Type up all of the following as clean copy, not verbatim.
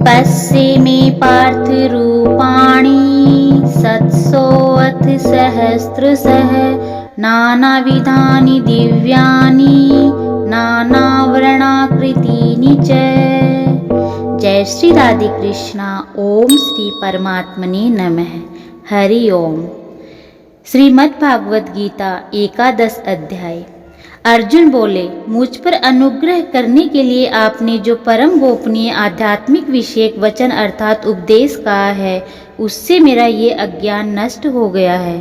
पश्ये मे पार्थ रूपाणि सत्सोऽथ सहस्रशः नानाविधानि दिव्यानि नानावर्णाकृतीनि च। जय श्री राधे कृष्णा। ओम श्री परमात्मने नमः। हरि ओम। श्रीमद् भागवत गीता एकादश अध्याय। अर्जुन बोले, मुझ पर अनुग्रह करने के लिए आपने जो परम गोपनीय आध्यात्मिक विषयक वचन अर्थात उपदेश कहा है, उससे मेरा ये अज्ञान नष्ट हो गया है।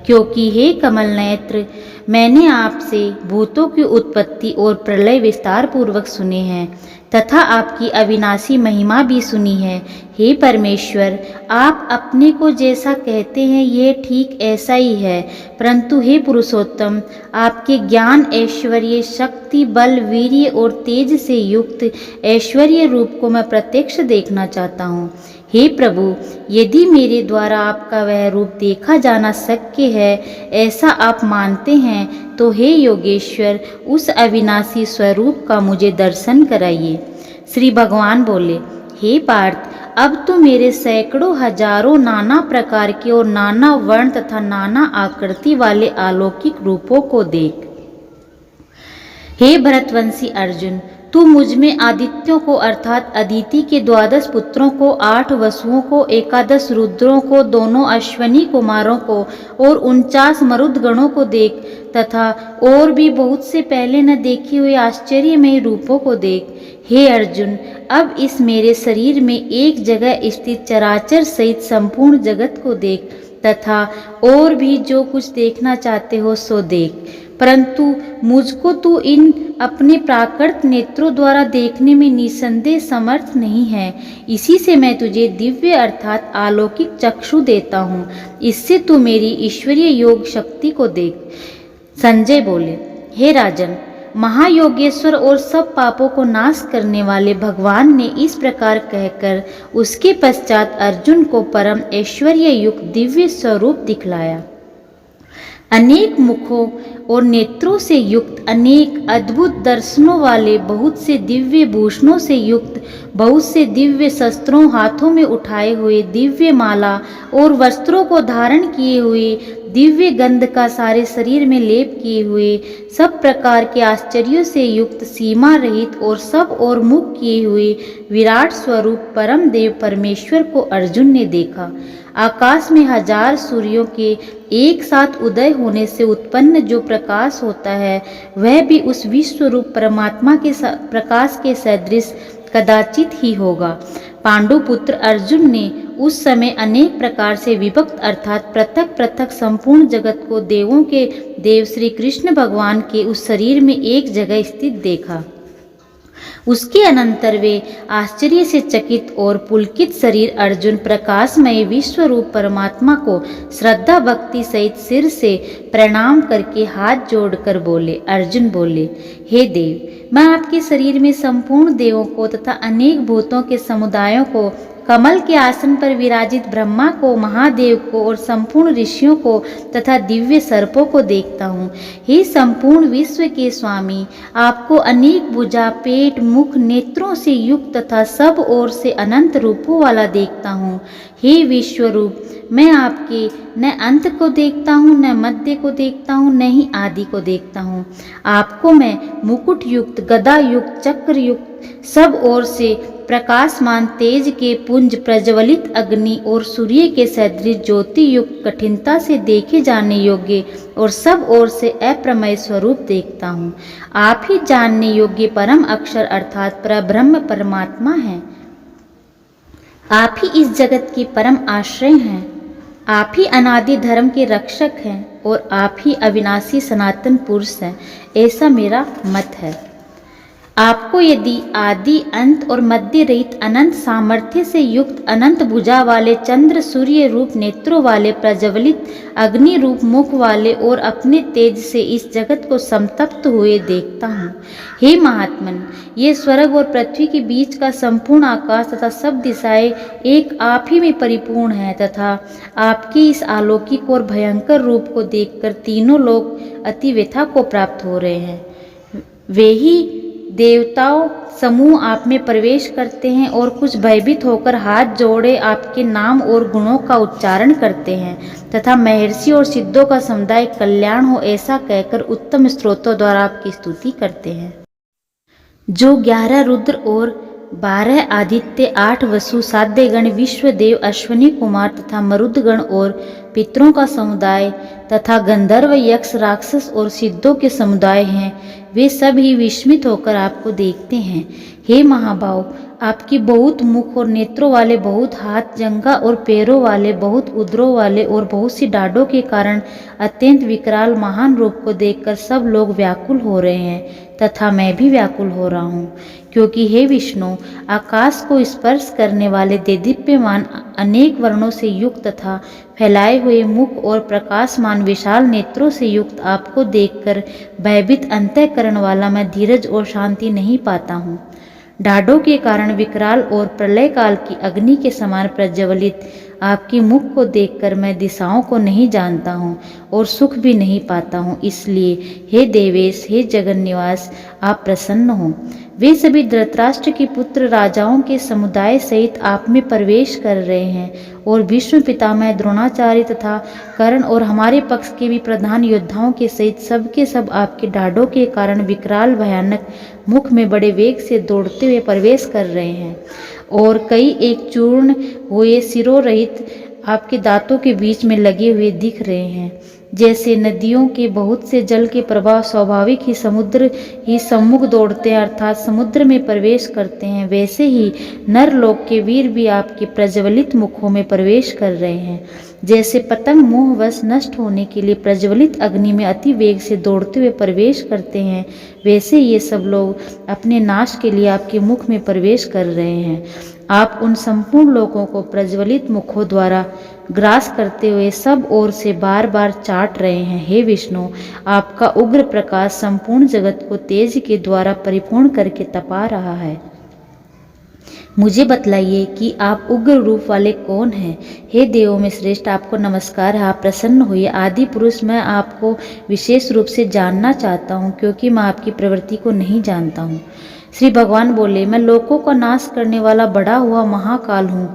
क्योंकि हे कमल नेत्र, मैंने आपसे भूतों की उत्पत्ति और प्रलय विस्तार पूर्वक सुने हैं तथा आपकी अविनाशी महिमा भी सुनी है। हे परमेश्वर, आप अपने को जैसा कहते हैं यह ठीक ऐसा ही है, परंतु हे पुरुषोत्तम, आपके ज्ञान, ऐश्वर्य, शक्ति, बल, वीर्य और तेज से युक्त ऐश्वर्य रूप को मैं प्रत्यक्ष देखना चाहता हूँ। हे प्रभु, यदि मेरे द्वारा आपका वह रूप देखा जाना शक्य है, ऐसा आप मानते हैं, तो हे योगेश्वर, उस अविनाशी स्वरूप का मुझे दर्शन कराइए। श्री भगवान बोले, हे पार्थ, अब तो मेरे सैकड़ों हजारों नाना प्रकार के और नाना वर्ण तथा नाना आकृति वाले अलौकिक रूपों को देख। हे भरतवंशी अर्जुन, तू मुझ में आदित्यों को अर्थात अदिति के 12 पुत्रों को, 8 वसुओं को, 11 रुद्रों को, दोनों अश्वनी कुमारों को और 49 मरुदगणों को देख तथा और भी बहुत से पहले न देखे हुए आश्चर्यमय रूपों को देख। हे अर्जुन, अब इस मेरे शरीर में एक जगह स्थित चराचर सहित संपूर्ण जगत को देख तथा और भी जो कुछ देखना चाहते हो सो देख, परंतु मुझको तू इन अपने प्राकृत नेत्रों द्वारा देखने में निसंदेह समर्थ नहीं है। इसी से मैं तुझे दिव्य अर्थात अलौकिक चक्षु देता हूँ। इससे तू मेरी ईश्वरीय योग शक्ति को देख। संजय बोले, हे राजन, महायोगेश्वर और सब पापों को नाश करने वाले भगवान ने इस प्रकार कहकर उसके पश्चात अर्जुन को परम ऐश्वर्य युक्त दिव्य स्वरूप दिखलाया। अनेक मुखों और नेत्रों से युक्त, अनेक अद्भुत दर्शनों वाले, बहुत से दिव्य भूषणों से युक्त, बहुत से दिव्य शस्त्रों हाथों में उठाए हुए, दिव्य माला और वस्त्रों को धारण किए हुए, दिव्य गंध का सारे शरीर में लेप किए हुए, सब प्रकार के आश्चर्यों से युक्त, सीमा रहित और सब और मुख किए हुए विराट स्वरूप परम देव परमेश्वर को अर्जुन ने देखा। आकाश में 1000 सूर्यों के एक साथ उदय होने से उत्पन्न जो प्रकाश होता है, वह भी उस विश्वरूप परमात्मा के प्रकाश के सदृश कदाचित ही होगा। पांडुपुत्र अर्जुन ने उस समय अनेक प्रकार से विभक्त अर्थात पृथक पृथक संपूर्ण जगत को देवों के देव श्री कृष्ण भगवान के उस शरीर में एक जगह स्थित देखा। उसके अनंतर वे आश्चर्य से चकित और पुलकित शरीर अर्जुन प्रकाशमय विश्वरूप परमात्मा को श्रद्धा भक्ति सहित सिर से प्रणाम करके हाथ जोड़कर बोले। अर्जुन बोले, हे देव, मैं आपके शरीर में संपूर्ण देवों को तथा अनेक भूतों के समुदायों को, कमल के आसन पर विराजित ब्रह्मा को, महादेव को और संपूर्ण ऋषियों को तथा दिव्य सर्पों को देखता हूँ। हे संपूर्ण विश्व के स्वामी, आपको अनेक भुजा, पेट, मुख, नेत्रों से युक्त तथा सब ओर से अनंत रूपों वाला देखता हूँ। हे विश्वरूप, मैं आपके न अंत को देखता हूँ, न मध्य को देखता हूँ, न ही आदि को देखता हूँ। आपको मैं मुकुट युक्त, गदा युक्त, चक्र युक्त, सब ओर से प्रकाशमान तेज के पुंज, प्रज्वलित अग्नि और सूर्य के सदृश ज्योति युक्त, कठिनता से देखे जाने योग्य और सब ओर से अप्रमेय स्वरूप देखता हूँ। आप ही जानने योग्य परम अक्षर अर्थात परब्रह्म परमात्मा हैं। आप ही इस जगत के परम आश्रय हैं। आप ही अनादि धर्म के रक्षक हैं और आप ही अविनाशी सनातन पुरुष हैं, ऐसा मेरा मत है। आपको यदि आदि, अंत और मध्य रहित अनंत सामर्थ्य से युक्त, अनंत भुजा वाले, चंद्र सूर्य रूप नेत्रों वाले, प्रज्वलित अग्नि रूप मुख वाले और अपने तेज से इस जगत को समतप्त हुए देखता हूँ। हे महात्मन, ये स्वर्ग और पृथ्वी के बीच का संपूर्ण आकाश तथा सब दिशाएं एक आप ही में परिपूर्ण है तथा आपके इस अलौकिक और भयंकर रूप को देखकर तीनों लोग अति व्यथा को प्राप्त हो रहे हैं। वे ही देवताओं समूह आप में प्रवेश करते हैं और कुछ भयभीत होकर हाथ जोड़े आपके नाम और गुणों का उच्चारण करते हैं तथा महर्षि और सिद्धों का समुदाय कल्याण हो ऐसा कहकर उत्तम स्तोत्रों द्वारा आपकी स्तुति करते हैं। जो 11 रुद्र और 12 आदित्य, 8 वसु, साध्य गण, विश्वदेव, अश्विनी कुमार तथा मरुदगण और पितरों का समुदाय तथा गंधर्व, यक्ष, राक्षस और सिद्धों के समुदाय हैं, वे सब ही विस्मित होकर आपको देखते हैं। हे महाभाव, आपकी बहुत मुख और नेत्रों वाले, बहुत हाथ, जंघा और पैरों वाले, बहुत उदरों वाले और बहुत सी डाढ़ों के कारण अत्यंत विकराल महान रूप को देखकर सब लोग व्याकुल हो रहे हैं तथा मैं भी व्याकुल हो रहा हूँ, क्योंकि हे विष्णु, आकाश को स्पर्श करने वाले देदीप्यमान अनेक वर्णों से युक्त तथा फैलाए हुए मुख और प्रकाशमान विशाल नेत्रों से युक्त आपको देखकर भयभीत अंतःकरण वाला मैं धीरज और शांति नहीं पाता हूँ। डाढ़ों के कारण विकराल और प्रलय काल की अग्नि के समान प्रज्वलित आपकी मुख को देखकर मैं दिशाओं को नहीं जानता हूँ और सुख भी नहीं पाता हूँ। इसलिए हे देवेश, हे जगन्निवास, आप प्रसन्न हो। वे सभी धृतराष्ट्र के पुत्र राजाओं के समुदाय सहित आप में प्रवेश कर रहे हैं और भीष्म पितामह, द्रोणाचार्य तथा कर्ण और हमारे पक्ष के भी प्रधान योद्धाओं के सहित सबके सब आपके डाढ़ों के कारण विकराल भयानक मुख में बड़े वेग से दौड़ते हुए प्रवेश कर रहे हैं और कई एक चूर्ण हुए सिरों रहित आपके दांतों के बीच में लगे हुए दिख रहे हैं। जैसे नदियों के बहुत से जल के प्रवाह स्वाभाविक ही समुद्र ही सम्मुख दौड़ते हैं अर्थात समुद्र में प्रवेश करते हैं, वैसे ही नरलोक के वीर भी आपके प्रज्वलित मुखों में प्रवेश कर रहे हैं। जैसे पतंग मोहवश नष्ट होने के लिए प्रज्वलित अग्नि में अति वेग से दौड़ते हुए प्रवेश करते हैं, वैसे ये सब लोग अपने नाश के लिए आपके मुख में प्रवेश कर रहे हैं। आप उन संपूर्ण लोगों को प्रज्वलित मुखों द्वारा ग्रास करते हुए सब ओर से बार बार चाट रहे हैं। हे विष्णु, आपका उग्र प्रकाश संपूर्ण जगत को तेज के द्वारा परिपूर्ण करके तपा रहा है। मुझे बतलाइए कि आप उग्र रूप वाले कौन हैं। हे देवों में श्रेष्ठ, आपको नमस्कार है, आप प्रसन्न होइए। आदि पुरुष, मैं आपको विशेष रूप से जानना चाहता हूँ क्योंकि मैं आपकी प्रवृत्ति को नहीं जानता हूँ। श्री भगवान बोले, मैं लोकों का नाश करने वाला बड़ा हुआ महाकाल हूँ।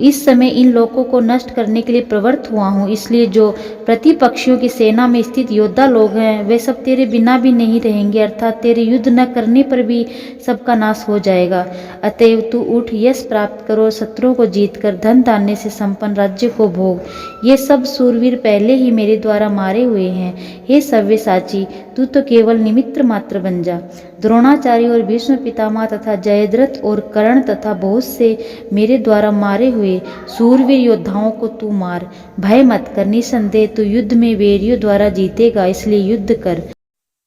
इस समय इन लोकों को नष्ट करने के लिए प्रवृत्त हुआ हूँ। इसलिए जो प्रतिपक्षियों की सेना में स्थित योद्धा लोग हैं वे सब तेरे बिना भी नहीं रहेंगे, अर्थात तेरे युद्ध न करने पर भी सबका नाश हो जाएगा। अतएव तू उठ, यश प्राप्त करो, शत्रुओं को जीतकर धन धान्य से संपन्न राज्य को भोग। ये सब सूरवीर पहले ही मेरे द्वारा मारे हुए हैं। हे सव्यसाची, तू तो केवल निमित्त मात्र बन जा। द्रोणाचार्य और भीष्म पितामह तथा जयद्रथ और कर्ण तथा बहुत से मेरे द्वारा मारे हुए सूरवीर योद्धाओं को तू मार। भय मत कर, निसंदेह तू युद्ध में वीरों द्वारा जीतेगा, इसलिए युद्ध कर।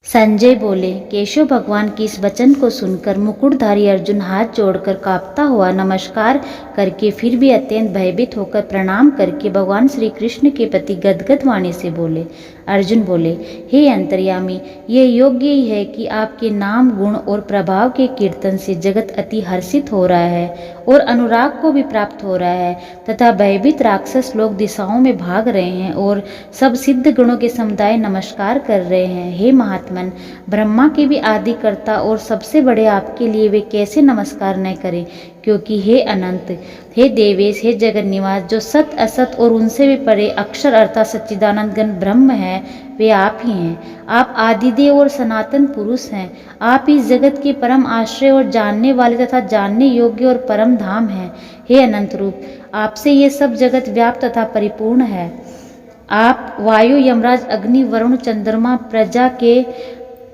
संजय बोले, केशव भगवान की इस वचन को सुनकर मुकुटधारी अर्जुन हाथ जोड़कर कांपता हुआ नमस्कार करके फिर भी अत्यंत भयभीत होकर प्रणाम करके भगवान श्री कृष्ण के प्रति गदगद वाणी से बोले। अर्जुन बोले, हे अंतर्यामी, यह योग्य ही है कि आपके नाम, गुण और प्रभाव के कीर्तन से जगत अति हर्षित हो रहा है और अनुराग को भी प्राप्त हो रहा है तथा भयभीत राक्षस लोग दिशाओं में भाग रहे हैं और सब सिद्ध गुणों के समुदाय नमस्कार कर रहे हैं। हे महात्मन, ब्रह्मा के भी आदि कर्ता और सबसे बड़े आपके लिए वे कैसे नमस्कार न करें, क्योंकि हे अनंत, हे देवेश, हे जगन्निवास, जो सत असत और उनसे भी परे अक्षर अर्थात सच्चिदानंद घन ब्रह्म है वे आप ही हैं। आप आदिदेव और सनातन पुरुष हैं। आप इस जगत के परम आश्रय और जानने वाले तथा जानने योग्य और परम धाम हैं। हे अनंत रूप, आपसे ये सब जगत व्याप्त तथा परिपूर्ण है। आप वायु, यमराज, अग्नि, वरुण, चंद्रमा, प्रजा के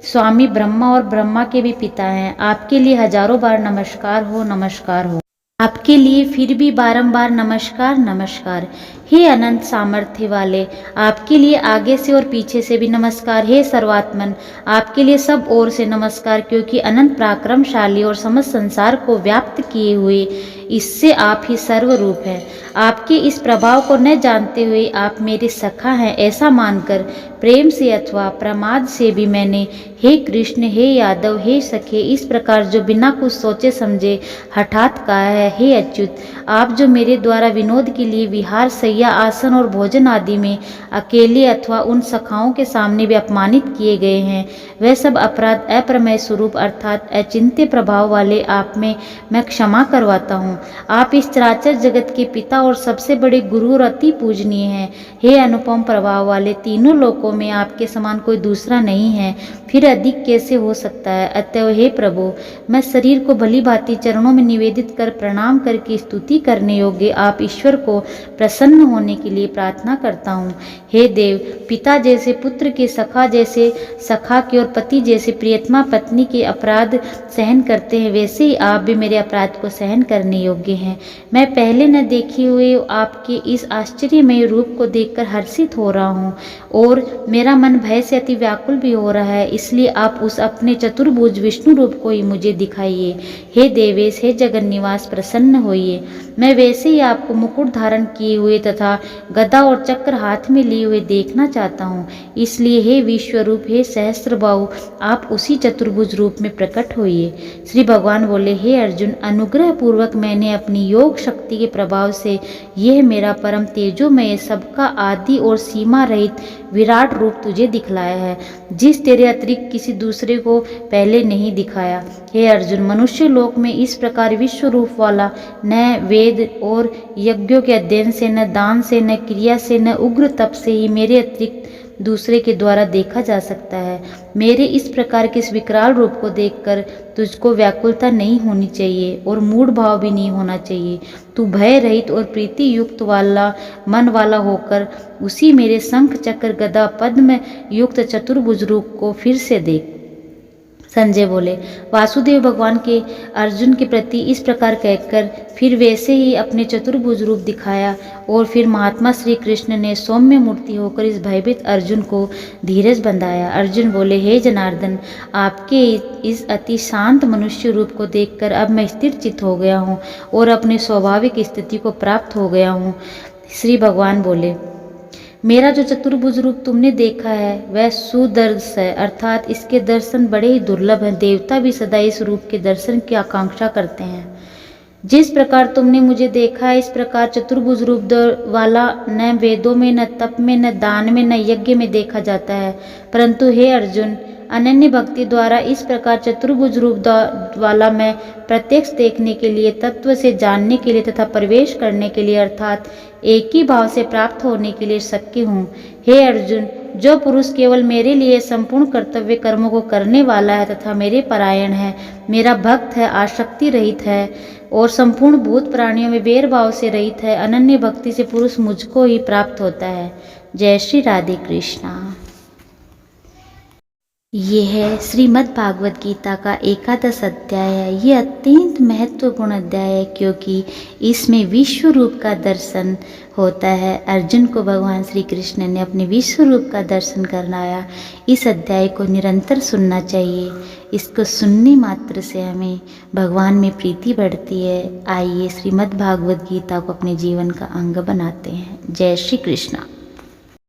स्वामी ब्रह्मा और ब्रह्मा के भी पिता हैं। आपके लिए हजारों बार नमस्कार हो, नमस्कार हो। आपके लिए फिर भी बारंबार नमस्कार, नमस्कार। हे अनंत सामर्थ्य वाले, आपके लिए आगे से और पीछे से भी नमस्कार। हे सर्वात्मन, आपके लिए सब ओर से नमस्कार, क्योंकि अनंत पराक्रमशाली और समस्त संसार को व्याप्त किए हुए इससे आप ही सर्वरूप हैं। आपके इस प्रभाव को न जानते हुए आप मेरे सखा हैं ऐसा मानकर प्रेम से अथवा प्रमाद से भी मैंने हे कृष्ण, हे यादव, हे सखे इस प्रकार जो बिना कुछ सोचे समझे हठात कहा है। हे अच्युत, आप जो मेरे द्वारा विनोद के लिए विहार सैया या आसन और भोजन आदि में अकेले अथवा उन सखाओं के सामने भी अपमानित किए गए हैं, वह सब अपराध अप्रमेय स्वरूप अर्थात अचिंत्य प्रभाव वाले आप में मैं क्षमा करवाता हूँ। आप इस चराचर जगत के पिता और सबसे बड़े गुरु और अति पूजनीय हैं। हे अनुपम प्रभाव वाले, तीनों लोकों में आपके समान कोई दूसरा नहीं है, फिर अधिक कैसे हो सकता है। अतएव हे प्रभु, मैं शरीर को भली भांति चरणों में निवेदित कर प्रणाम करके स्तुति करने योग्य आप ईश्वर को प्रसन्न होने के लिए प्रार्थना करता हूँ। हे देव, पिता जैसे पुत्र के, सखा जैसे सखा के और पति जैसे प्रियतमा पत्नी के अपराध सहन करते हैं, वैसे ही आप भी मेरे अपराध को सहन करने योग्य हैं। मैं पहले न देखे हुए आपके इस आश्चर्यमय रूप को देखकर हर्षित हो रहा हूँ और मेरा मन भय से अति व्याकुल भी हो रहा है, इसलिए आप उस अपने चतुर्भुज विष्णु रूप को ही मुझे दिखाइए। हे देवेश, हे जगन निवास, प्रसन्न होइए। मैं वैसे ही आपको मुकुट धारण किए हुए तथा गदा और चक्र हाथ में लिए हुए देखना चाहता हूँ, इसलिए हे विश्वरूप, हे सहस्त्रबाहु, आप उसी चतुर्भुज रूप में प्रकट होइए। श्री भगवान बोले, हे अर्जुन, अनुग्रह पूर्वक मैंने अपनी योग शक्ति के प्रभाव से यह मेरा परम तेजोमय, सबका आदि और सीमा रहित विराट रूप तुझे दिखलाया है, जिस तेरे अतिरिक्त किसी दूसरे को पहले नहीं दिखाया। हे अर्जुन, मनुष्य लोक में इस प्रकार विश्व रूप वाला न वेद और यज्ञों के अध्ययन से, न दान से, न क्रिया से, न उग्र तप से ही मेरे अतिरिक्त दूसरे के द्वारा देखा जा सकता है। मेरे इस प्रकार के इस विकराल रूप को देखकर तुझको व्याकुलता नहीं होनी चाहिए और मूढ़ भाव भी नहीं होना चाहिए। तू भय रहित और प्रीति युक्त वाला मन वाला होकर उसी मेरे शंख चक्र गदा पद्म युक्त चतुर्भुज रूप को फिर से देख। संजय बोले, वासुदेव भगवान के अर्जुन के प्रति इस प्रकार कहकर फिर वैसे ही अपने चतुर्भुज रूप दिखाया और फिर महात्मा श्री कृष्ण ने सौम्य मूर्ति होकर इस भयभीत अर्जुन को धीरज बंधाया। अर्जुन बोले, हे जनार्दन, आपके इस अति शांत मनुष्य रूप को देखकर अब मैं स्थिर चित्त हो गया हूँ और अपने स्वाभाविक स्थिति को प्राप्त हो गया हूँ। श्री भगवान बोले, मेरा जो चतुर्भुज रूप तुमने देखा है वह सुदर्श है, अर्थात इसके दर्शन बड़े ही दुर्लभ हैं। देवता भी सदा इस रूप के दर्शन की आकांक्षा करते हैं। जिस प्रकार तुमने मुझे देखा है, इस प्रकार चतुर्भुज रूप वाला न वेदों में, न तप में, न दान में, न यज्ञ में देखा जाता है, परंतु हे अर्जुन, अनन्य भक्ति द्वारा इस प्रकार चतुर्भुज रूप वाला मैं प्रत्यक्ष देखने के लिए, तत्व से जानने के लिए तथा प्रवेश करने के लिए, अर्थात एक ही भाव से प्राप्त होने के लिए शक्य हूँ। हे अर्जुन, जो पुरुष केवल मेरे लिए संपूर्ण कर्तव्य कर्मों को करने वाला है तथा मेरे परायण है, मेरा भक्त है, आसक्ति रहित है और संपूर्ण भूत प्राणियों में वैर भाव से रहित है, अनन्य भक्ति से पुरुष मुझको ही प्राप्त होता है। जय श्री राधे कृष्णा। यह है श्रीमद् भागवत गीता का 11वां अध्याय है। ये अत्यंत महत्वपूर्ण अध्याय है क्योंकि इसमें विश्व रूप का दर्शन होता है। अर्जुन को भगवान श्री कृष्ण ने अपने विश्व रूप का दर्शन कराया। इस अध्याय को निरंतर सुनना चाहिए। इसको सुनने मात्र से हमें भगवान में प्रीति बढ़ती है। आइए श्रीमद् भागवत गीता को अपने जीवन का अंग बनाते हैं। जय श्री कृष्णा।